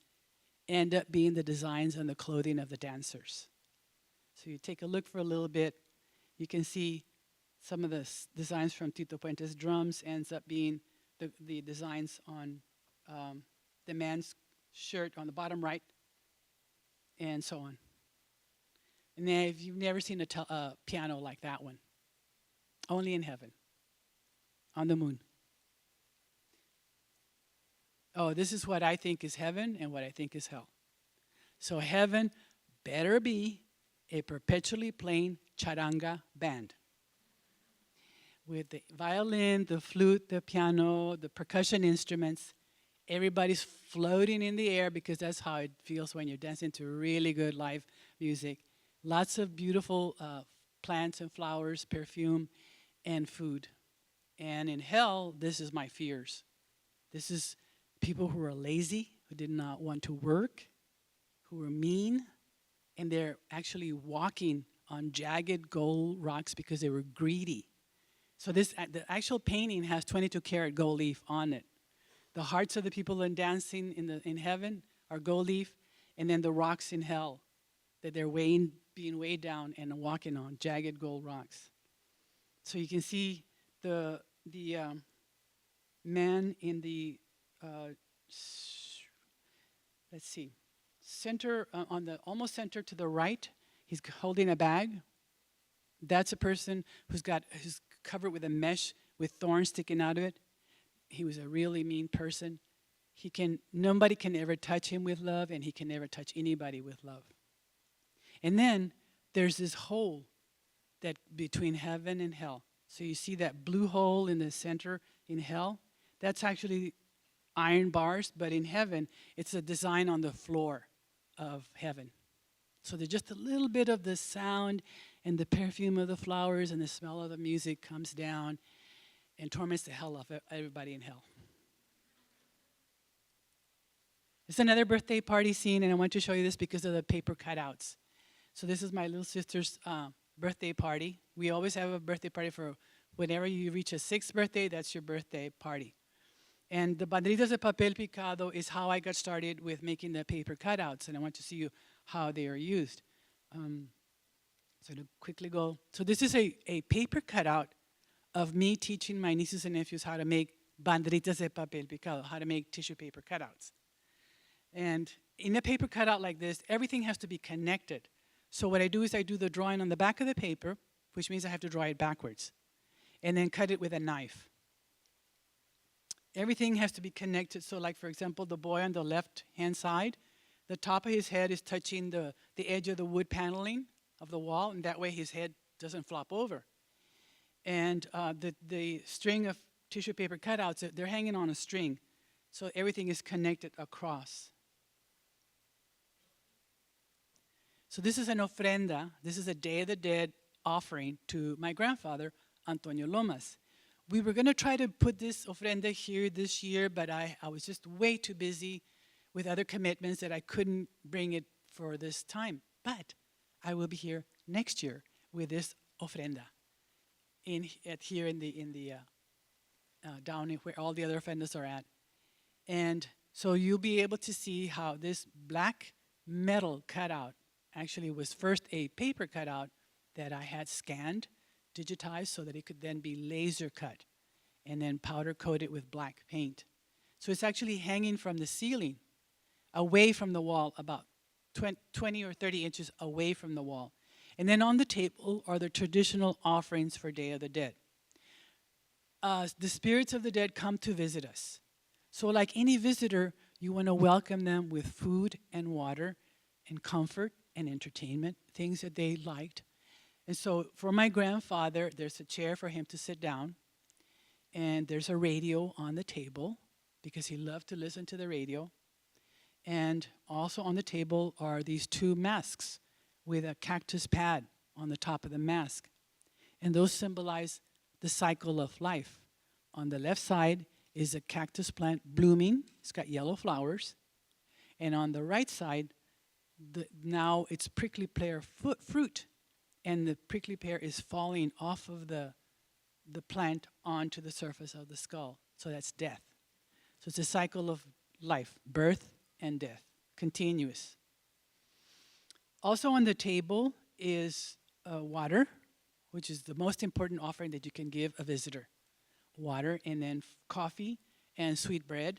end up being the designs and the clothing of the dancers. So you take a look for a little bit, you can see some of the designs from Tito Puente's drums ends up being the designs on the man's shirt on the bottom right, and so on. And then if you've never seen a piano like that one, only in heaven, on the moon. Oh, this is what I think is heaven and what I think is hell. So heaven better be a perpetually playing charanga band. with the violin, the flute, the piano, the percussion instruments. Everybody's floating in the air because that's how it feels when you're dancing to really good live music. Lots of beautiful plants and flowers, perfume, and food. And in hell, this is my fears. This is people who are lazy, who did not want to work, who are mean, and they're actually walking on jagged gold rocks because they were greedy. So the actual painting has 22-karat gold leaf on it. The hearts of the people dancing in heaven are gold leaf, and then the rocks in hell that they're being weighed down and walking on, jagged gold rocks. So you can see the man in the let's see, center on the almost center to the right. He's holding a bag. That's a person who's covered with a mesh with thorns sticking out of it. He was a really mean person. Nobody can ever touch him with love, and he can never touch anybody with love. And then there's this hole that between heaven and hell. So you see that blue hole in the center in hell? That's actually iron bars, but in heaven, it's a design on the floor of heaven. So there's just a little bit of the sound and the perfume of the flowers and the smell of the music comes down and torments the hell off everybody in hell. It's another birthday party scene, and I want to show you this because of the paper cutouts. So this is my little sister's birthday party. We always have a birthday party for whenever you reach a 6th birthday, that's your birthday party. And the banderitas de papel picado is how I got started with making the paper cutouts, and I want to see you how they are used. So to quickly go. So this is a paper cutout of me teaching my nieces and nephews how to make banderitas de papel picado, how to make tissue paper cutouts. And in a paper cutout like this, everything has to be connected. So what I do is I do the drawing on the back of the paper, which means I have to draw it backwards, and then cut it with a knife. Everything has to be connected. So like, for example, the boy on the left-hand side, the top of his head is touching the edge of the wood paneling of the wall, and that way his head doesn't flop over. And the string of tissue paper cutouts, they're hanging on a string, so everything is connected across. So this is an offrenda. This is a Day of the Dead offering to my grandfather, Antonio Lomas. We were going to try to put this ofrenda here this year, but I was just way too busy with other commitments that I couldn't bring it for this time. But I will be here next year with this ofrenda here in the down where all the other ofrendas are at. And so you'll be able to see how this black metal cutout actually was first a paper cutout that I had scanned, digitized, so that it could then be laser cut and then powder coated with black paint. So it's actually hanging from the ceiling, away from the wall, about 20 or 30 inches away from the wall. And then on the table are the traditional offerings for Day of the Dead. The spirits of the dead come to visit us. So like any visitor, you want to welcome them with food and water and comfort and entertainment, things that they liked. And so for my grandfather, there's a chair for him to sit down, and there's a radio on the table because he loved to listen to the radio. And also on the table are these 2 masks with a cactus pad on the top of the mask. And those symbolize the cycle of life. On the left side is a cactus plant blooming. It's got yellow flowers. And on the right side, now it's prickly pear fruit. And the prickly pear is falling off of the plant onto the surface of the skull. So that's death. So it's a cycle of life, birth and death, continuous. Also on the table is water, which is the most important offering that you can give a visitor. Water, and then coffee and sweet bread.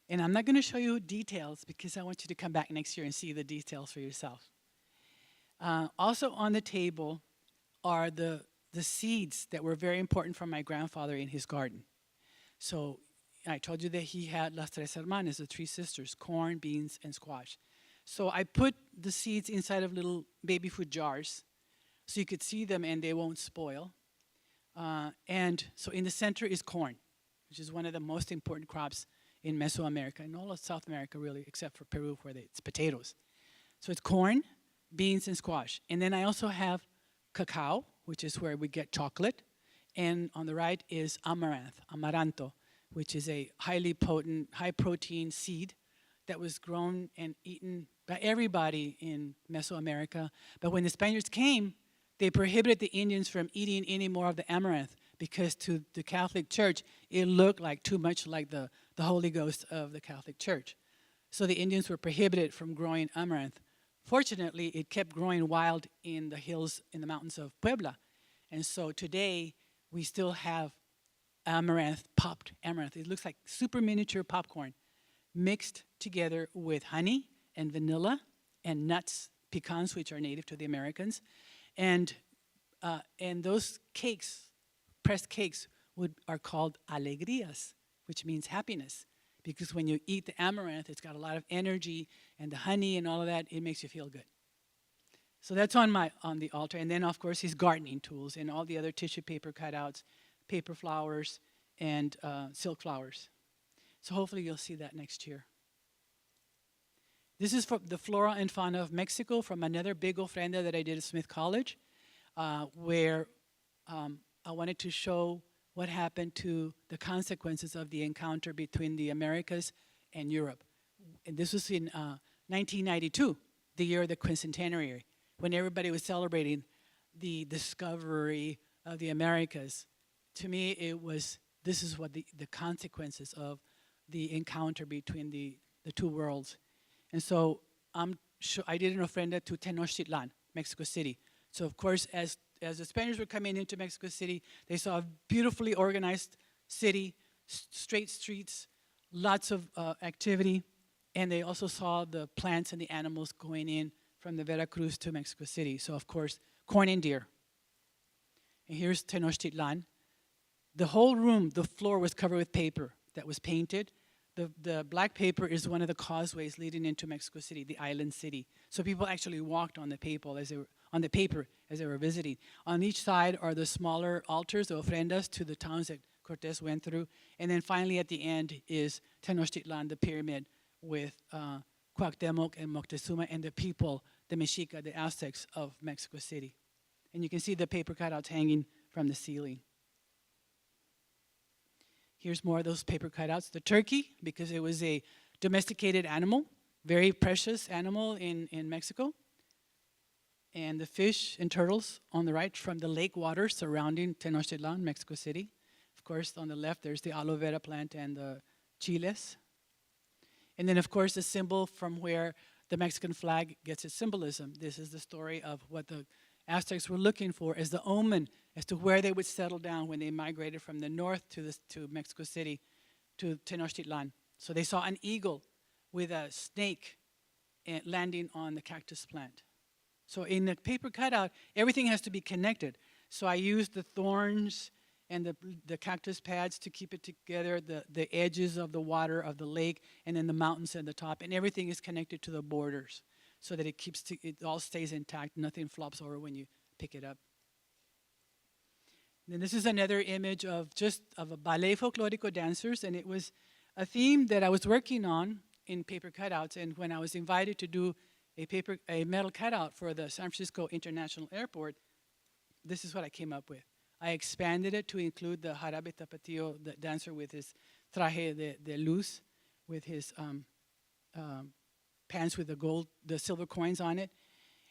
And I'm not going to show you details because I want you to come back next year and see the details for yourself. Also on the table are the seeds that were very important for my grandfather in his garden. So I told you that he had las tres hermanas, the 3 sisters, corn, beans, and squash. So I put the seeds inside of little baby food jars so you could see them and they won't spoil. And so in the center is corn, which is one of the most important crops in Mesoamerica, and all of South America really, except for Peru, where it's potatoes. So it's corn, beans, and squash. And then I also have cacao, which is where we get chocolate. And on the right is amaranto, which is a highly potent, high-protein seed that was grown and eaten by everybody in Mesoamerica. But when the Spaniards came, they prohibited the Indians from eating any more of the amaranth because to the Catholic Church, it looked like too much like the Holy Ghost of the Catholic Church. So the Indians were prohibited from growing amaranth. Fortunately, it kept growing wild in the hills, in the mountains of Puebla. And so today, we still have amaranth, popped amaranth. It looks like super miniature popcorn mixed together with honey and vanilla and nuts, pecans, which are native to the Americans. And those cakes, pressed cakes, are called alegrías, which means happiness. Because when you eat the amaranth, it's got a lot of energy, and the honey and all of that, it makes you feel good. So that's on the altar. And then, of course, his gardening tools and all the other tissue paper cutouts, paper flowers, and silk flowers. So hopefully you'll see that next year. This is from the flora and fauna of Mexico from another big ofrenda that I did at Smith College, where I wanted to show what happened to the consequences of the encounter between the Americas and Europe. And this was in 1992, the year of the Quinceañera, when everybody was celebrating the discovery of the Americas. To me, this is what the consequences of the encounter between the two worlds. And so I did an ofrenda to Tenochtitlan, Mexico City. So of course, as the Spaniards were coming into Mexico City, they saw a beautifully organized city, straight streets, lots of activity, and they also saw the plants and the animals going in from the Veracruz to Mexico City. So of course, corn and deer. And here's Tenochtitlan. The whole room, the floor was covered with paper that was painted. The black paper is one of the causeways leading into Mexico City, the island city. So people actually walked on the paper as they were visiting. On each side are the smaller altars, the ofrendas, to the towns that Cortés went through. And then finally at the end is Tenochtitlan, the pyramid, with Cuauhtémoc and Moctezuma and the people, the Mexica, the Aztecs of Mexico City. And you can see the paper cutouts hanging from the ceiling. Here's more of those paper cutouts. The turkey, because it was a domesticated animal, very precious animal in Mexico. And the fish and turtles on the right from the lake water surrounding Tenochtitlan, Mexico City. Of course, on the left, there's the aloe vera plant and the chiles. And then, of course, the symbol from where the Mexican flag gets its symbolism. This is the story of what the Aztecs were looking for as the omen as to where they would settle down when they migrated from the north to Mexico City, to Tenochtitlan. So they saw an eagle with a snake landing on the cactus plant. So in the paper cutout, everything has to be connected. So I used the thorns and the cactus pads to keep it together, the edges of the water of the lake, and then the mountains at the top, and everything is connected to the borders so that it all stays intact, nothing flops over when you pick it up. And this is another image of a ballet folklorico dancers, and it was a theme that I was working on in paper cutouts, and when I was invited to do a metal cutout for the San Francisco International Airport, this is what I came up with. I expanded it to include the jarabe tapatio, the dancer with his traje de luz, with his pants with the silver coins on it.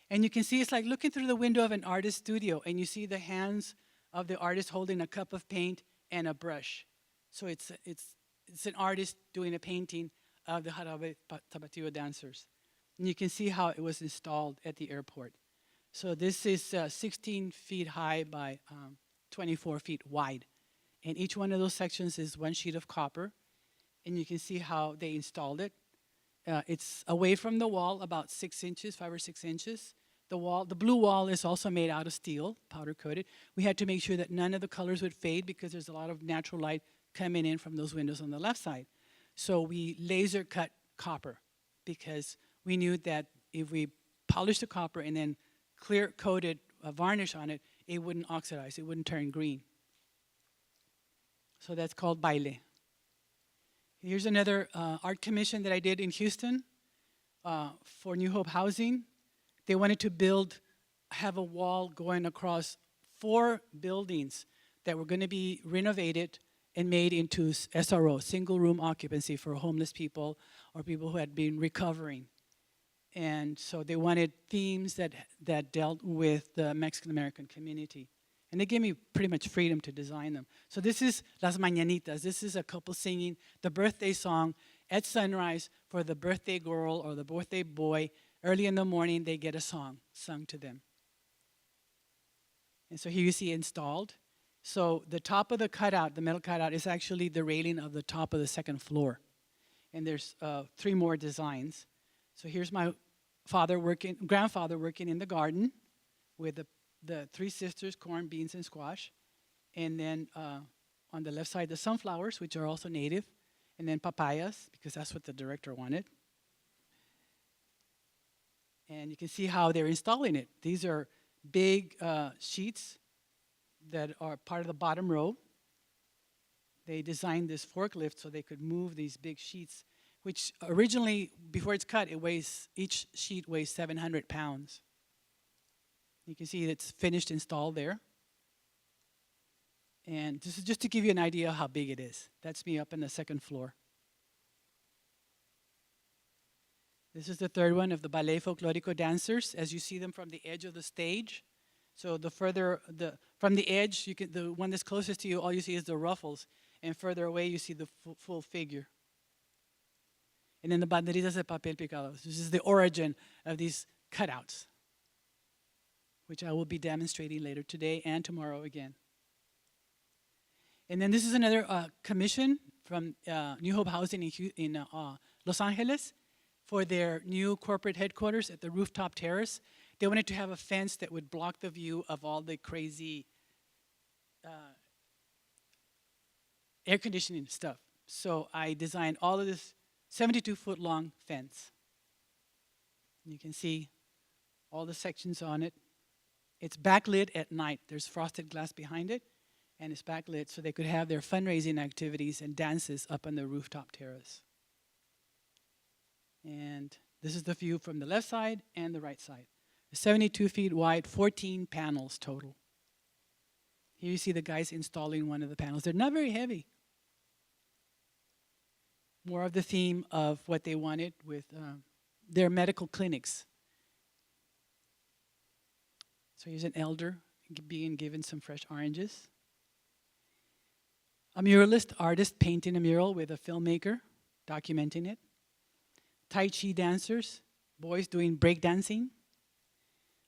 And you can see it's like looking through the window of an artist's studio, and you see the hands of the artist holding a cup of paint and a brush. So it's an artist doing a painting of the jarabe tapatio dancers. And you can see how it was installed at the airport. So this is 16 feet high by 24 feet wide. And each one of those sections is one sheet of copper. And you can see how they installed it. It's away from the wall about 6 inches, 5 or 6 inches. The blue wall is also made out of steel, powder coated. We had to make sure that none of the colors would fade because there's a lot of natural light coming in from those windows on the left side. So we laser cut copper because we knew that if we polished the copper and then clear coated a varnish on it, it wouldn't oxidize, it wouldn't turn green. So that's called baile. Here's another art commission that I did in Houston for New Hope Housing. They wanted to have a wall going across 4 buildings that were going to be renovated and made into SRO, single room occupancy for homeless people or people who had been recovering. And so they wanted themes that dealt with the Mexican American community. And they gave me pretty much freedom to design them. So this is Las Mañanitas. This is a couple singing the birthday song at sunrise for the birthday girl or the birthday boy. Early in the morning, they get a song sung to them. And so here you see installed. So the top of the cutout, the metal cutout, is actually the railing of the top of the 2nd floor. And there's 3 more designs. So here's my grandfather working in the garden with the 3 sisters, corn, beans, and squash. And then on the left side, the sunflowers, which are also native. And then papayas, because that's what the director wanted. And you can see how they're installing it. These are big sheets that are part of the bottom row. They designed this forklift so they could move these big sheets, which originally, before it's cut, each sheet weighs 700 pounds. You can see it's finished installed there. And this is just to give you an idea of how big it is. That's me up on the 2nd floor. This is the 3rd one of the Ballet Folklorico dancers, as you see them from the edge of the stage. So from the edge, the one that's closest to you, all you see is the ruffles. And further away, you see the full figure. And then the banderitas de papel picado. This is the origin of these cutouts, which I will be demonstrating later today and tomorrow again. And then this is another commission from New Hope Housing in Los Angeles for their new corporate headquarters at the rooftop terrace. They wanted to have a fence that would block the view of all the crazy air conditioning stuff. So I designed all of this 72-foot long fence. You can see all the sections on it. It's backlit at night. There's frosted glass behind it, and it's backlit so they could have their fundraising activities and dances up on the rooftop terrace. And this is the view from the left side and the right side. 72 feet wide, 14 panels total. Here you see the guys installing one of the panels. They're not very heavy. More of the theme of what they wanted with their medical clinics. So here's an elder being given some fresh oranges. A muralist artist painting a mural with a filmmaker documenting it. Tai Chi dancers, boys doing breakdancing.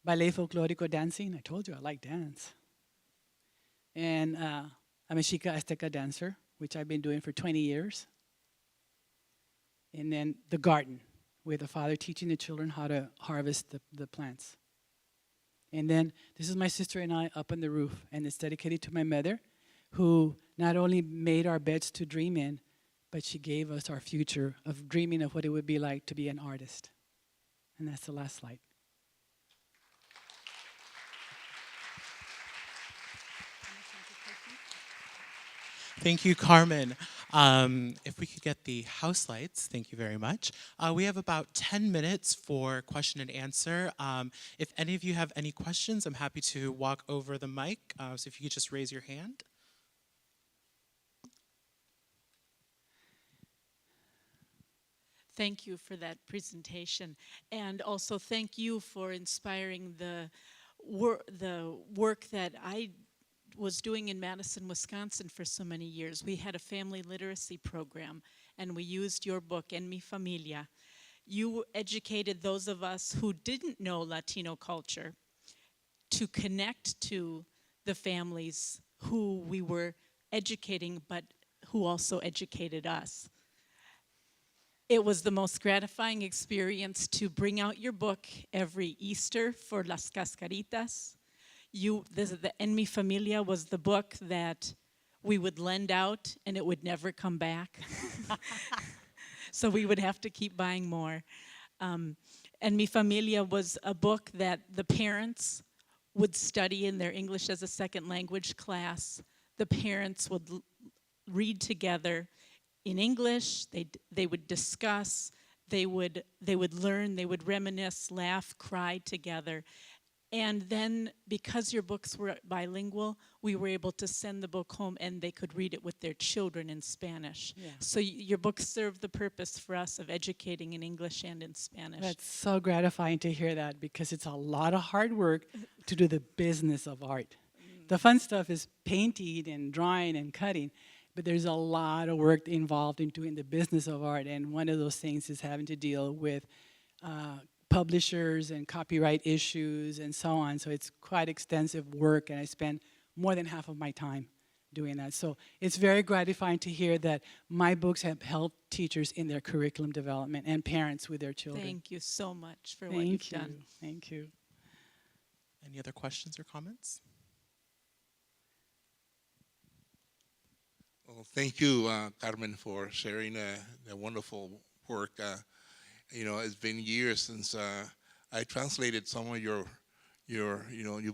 Ballet folklorico dancing. I told you I like dance. And I'm a Chica Azteca dancer, which I've been doing for 20 years. And then the garden, with the father teaching the children how to harvest the plants. And then this is my sister and I up on the roof, and it's dedicated to my mother, who not only made our beds to dream in, but she gave us our future of dreaming of what it would be like to be an artist. And that's the last slide. Thank you, Carmen. If we could get the house lights, thank you very much. We have about 10 minutes for question and answer. If any of you have any questions, I'm happy to walk over the mic. So if you could just raise your hand. Thank you for that presentation. And also thank you for inspiring the work that I was doing in Madison, Wisconsin for so many years. We had a family literacy program, and we used your book, En Mi Familia. You educated those of us who didn't know Latino culture to connect to the families who we were educating, but who also educated us. It was the most gratifying experience to bring out your book every Easter for Las Cascaritas. The En Mi Familia was the book that we would lend out and it would never come back. So we would have to keep buying more. En Mi Familia was a book that the parents would study in their English as a second language class. The parents would read together in English. They would discuss. They would learn. They would reminisce, laugh, cry together. And then, because your books were bilingual, we were able to send the book home and they could read it with their children in Spanish. Yeah. So your books served the purpose for us of educating in English and in Spanish. That's so gratifying to hear that, because it's a lot of hard work to do the business of art. The fun stuff is painting and drawing and cutting, but there's a lot of work involved in doing the business of art, and one of those things is having to deal with publishers and copyright issues and so on. So it's quite extensive work, and I spend more than half of my time doing that. So it's very gratifying to hear that my books have helped teachers in their curriculum development and parents with their children. Thank you so much for what you've done. Thank you. Any other questions or comments? Well, thank you, Carmen, for sharing the wonderful work. It's been years since I translated some of your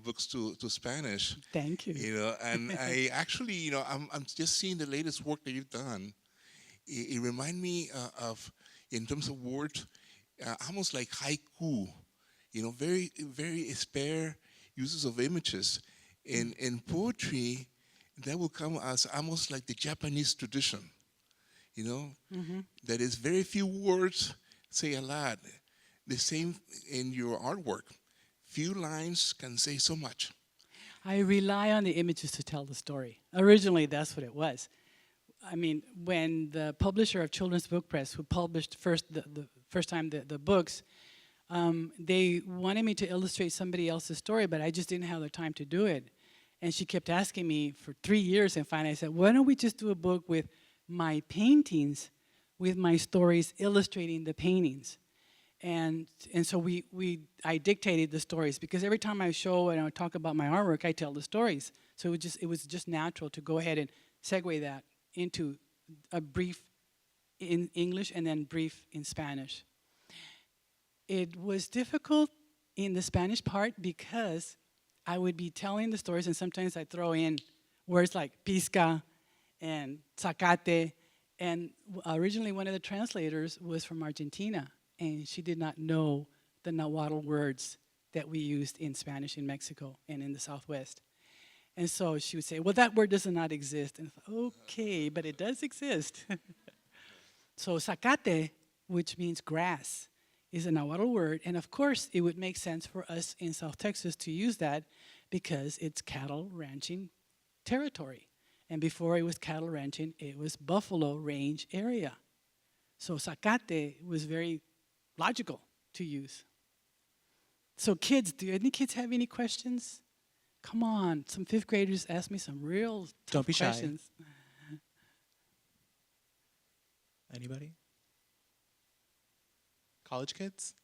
books to Spanish. Thank you. And I actually, I'm just seeing the latest work that you've done. It reminds me of, in terms of words, almost like haiku. Very, very spare uses of images. In poetry, that will come as almost like the Japanese tradition. That is very few words say a lot. The same in your artwork. Few lines can say so much. I rely on the images to tell the story. Originally, that's what it was. I mean, when the publisher of Children's Book Press, who published the first time the books, they wanted me to illustrate somebody else's story, but I just didn't have the time to do it. And she kept asking me for 3 years, and finally I said, why don't we just do a book with my paintings, with my stories illustrating the paintings? And so I dictated the stories, because every time I show and I talk about my artwork, I tell the stories. So it was just natural to go ahead and segue that into a brief in English and then brief in Spanish. It was difficult in the Spanish part because I would be telling the stories, and sometimes I throw in words like pizca and zacate. And originally one of the translators was from Argentina, and she did not know the Nahuatl words that we used in Spanish in Mexico and in the Southwest. And so she would say, well, that word does not exist. And I thought, okay, but it does exist. So zacate, which means grass, is a Nahuatl word, and of course it would make sense for us in South Texas to use that because it's cattle ranching territory. And before it was cattle ranching, it was buffalo range area. So zacate was very logical to use. So kids, do any kids have any questions? Come on, some fifth graders asked me some real tough Don't be shy. questions. Anybody? College kids?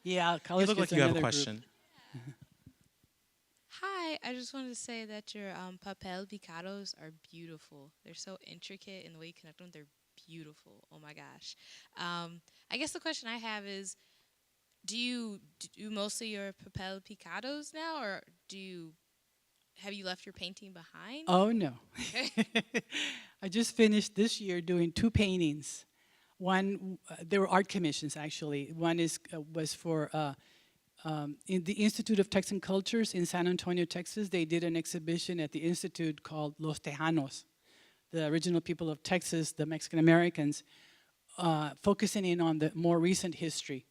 Yeah, You college look like kids are you have a another group. question. Hi, I just wanted to say that your papel picados are beautiful. They're so intricate in the way you connect them. They're beautiful. Oh my gosh. I guess the question I have is, do you do mostly your papel picados now, or have you left your painting behind? Oh, no. I just finished this year doing 2 paintings. One, there were art commissions, actually. One was for in the Institute of Texan Cultures in San Antonio, Texas. They did an exhibition at the Institute called Los Tejanos, the original people of Texas, the Mexican Americans, focusing in on the more recent history,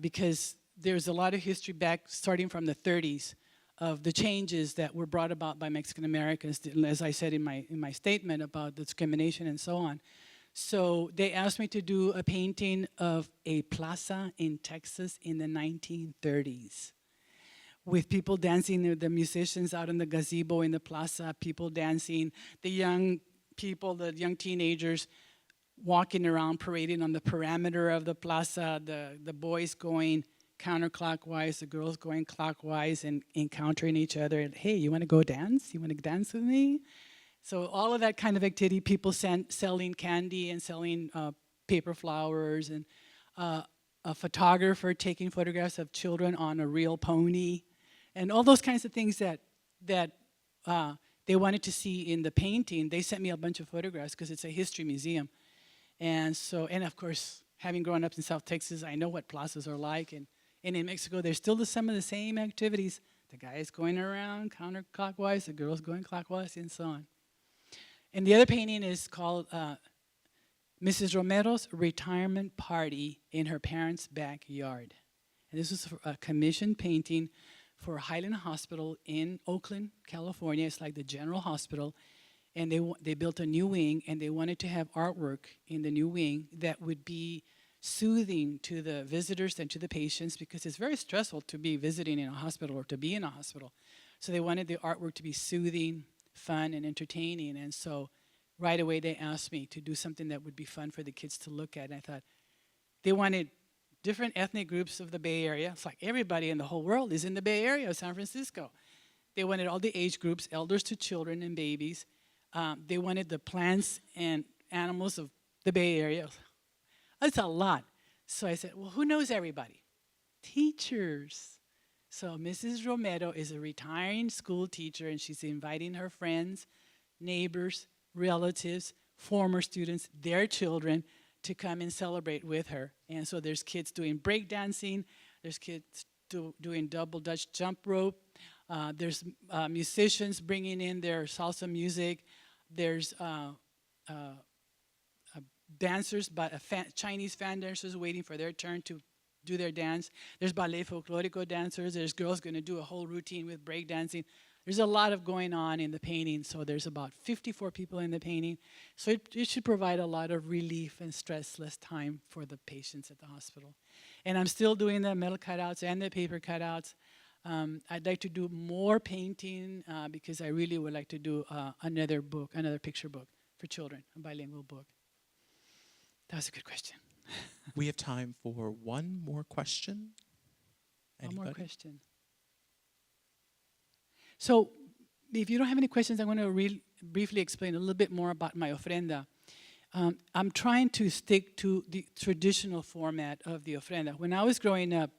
because there's a lot of history back starting from the 30s of the changes that were brought about by Mexican Americans, as I said in my statement about discrimination and so on. So they asked me to do a painting of a plaza in Texas in the 1930s, with people dancing, the musicians out in the gazebo in the plaza, people dancing, the young people, the young teenagers walking around, parading on the perimeter of the plaza, the boys going counterclockwise, the girls going clockwise and encountering each other. And, hey, you want to go dance? You want to dance with me? So all of that kind of activity, people selling candy and selling paper flowers, and a photographer taking photographs of children on a real pony, and all those kinds of things that they wanted to see in the painting. They sent me a bunch of photographs because it's a history museum. And so, and of course, having grown up in South Texas, I know what plazas are like. And in Mexico, there's still some of the same activities. The guys going around counterclockwise, the girls going clockwise, and so on. And the other painting is called Mrs. Romero's Retirement Party in Her Parents' Backyard. And this was a commissioned painting for Highland Hospital in Oakland, California. It's like the general hospital. And they built a new wing, and they wanted to have artwork in the new wing that would be soothing to the visitors and to the patients, because it's very stressful to be visiting in a hospital or to be in a hospital. So they wanted the artwork to be soothing, fun, and entertaining. And so right away they asked me to do something that would be fun for the kids to look at. And I thought they wanted different ethnic groups of the Bay Area. It's like everybody in the whole world is in the Bay Area of San Francisco. They wanted all the age groups, elders to children and babies. They wanted the plants and animals of the Bay Area. That's a lot. So I said, well, who knows everybody? Teachers. So Mrs. Romero is a retiring school teacher, and she's inviting her friends, neighbors, relatives, former students, their children, to come and celebrate with her. And so there's kids doing breakdancing, there's kids doing double Dutch jump rope, there's musicians bringing in their salsa music, there's dancers, but Chinese fan dancers waiting for their turn to do their dance. There's ballet folklorico dancers. There's girls going to do a whole routine with breakdancing. There's a lot of going on in the painting. So there's about 54 people in the painting. So it should provide a lot of relief and stressless time for the patients at the hospital. And I'm still doing the metal cutouts and the paper cutouts. I'd like to do more painting because I really would like to do another book, another picture book for children, a bilingual book. That was a good question. We have time for one more question. One Anybody? more question. So if you don't have any questions, I'm going to briefly explain a little bit more about my ofrenda. I'm trying to stick to the traditional format of the ofrenda. When I was growing up,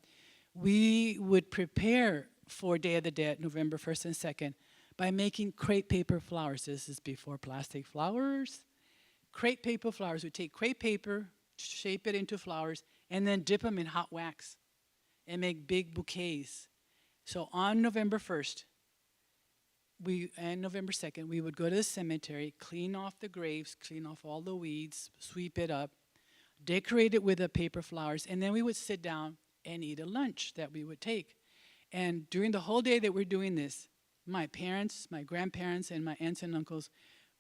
we would prepare for Day of the Dead, November 1st and 2nd, by making crepe paper flowers. This is before plastic flowers. Crepe paper flowers. We take crepe paper, shape it into flowers, and then dip them in hot wax and make big bouquets. So on November 1st and November 2nd, we would go to the cemetery, clean off the graves, clean off all the weeds, sweep it up, decorate it with the paper flowers, and then we would sit down and eat a lunch that we would take. And during the whole day that we're doing this, my parents, my grandparents, and my aunts and uncles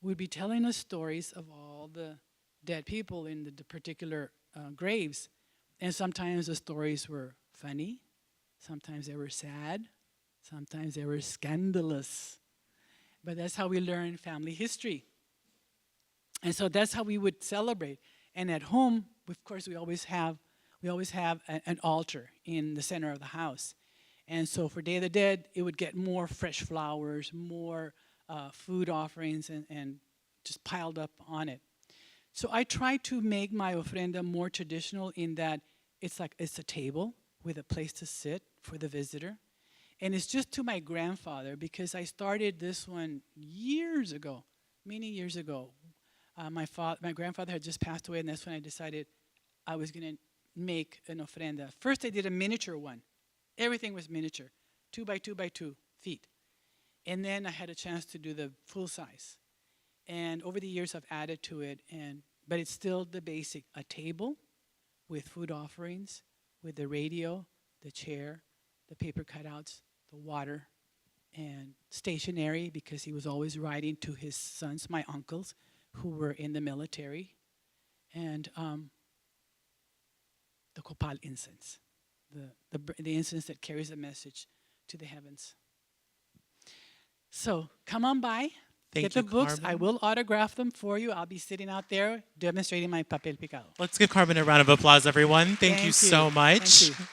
would be telling us stories of all the dead people in the particular graves. And sometimes the stories were funny, sometimes they were sad, sometimes they were scandalous. But that's how we learn family history. And so that's how we would celebrate. And at home, of course, we always have an altar in the center of the house. And so for Day of the Dead, it would get more fresh flowers, more food offerings, and just piled up on it. So I try to make my ofrenda more traditional in that it's a table with a place to sit for the visitor. And it's just to my grandfather, because I started this one years ago, many years ago. My grandfather had just passed away, and that's when I decided I was going to make an ofrenda. First I did a miniature one. Everything was miniature, 2 by 2 by 2 feet. And then I had a chance to do the full size. And over the years I've added to it, but it's still the basic, a table with food offerings, with the radio, the chair, the paper cutouts, the water, and stationery, because he was always writing to his sons, my uncles, who were in the military, and the copal incense, the incense that carries a message to the heavens. So come on by, get the books. Carmen. I will autograph them for you. I'll be sitting out there demonstrating my papel picado. Let's give Carmen a round of applause, everyone. Thank you so much. Thank you.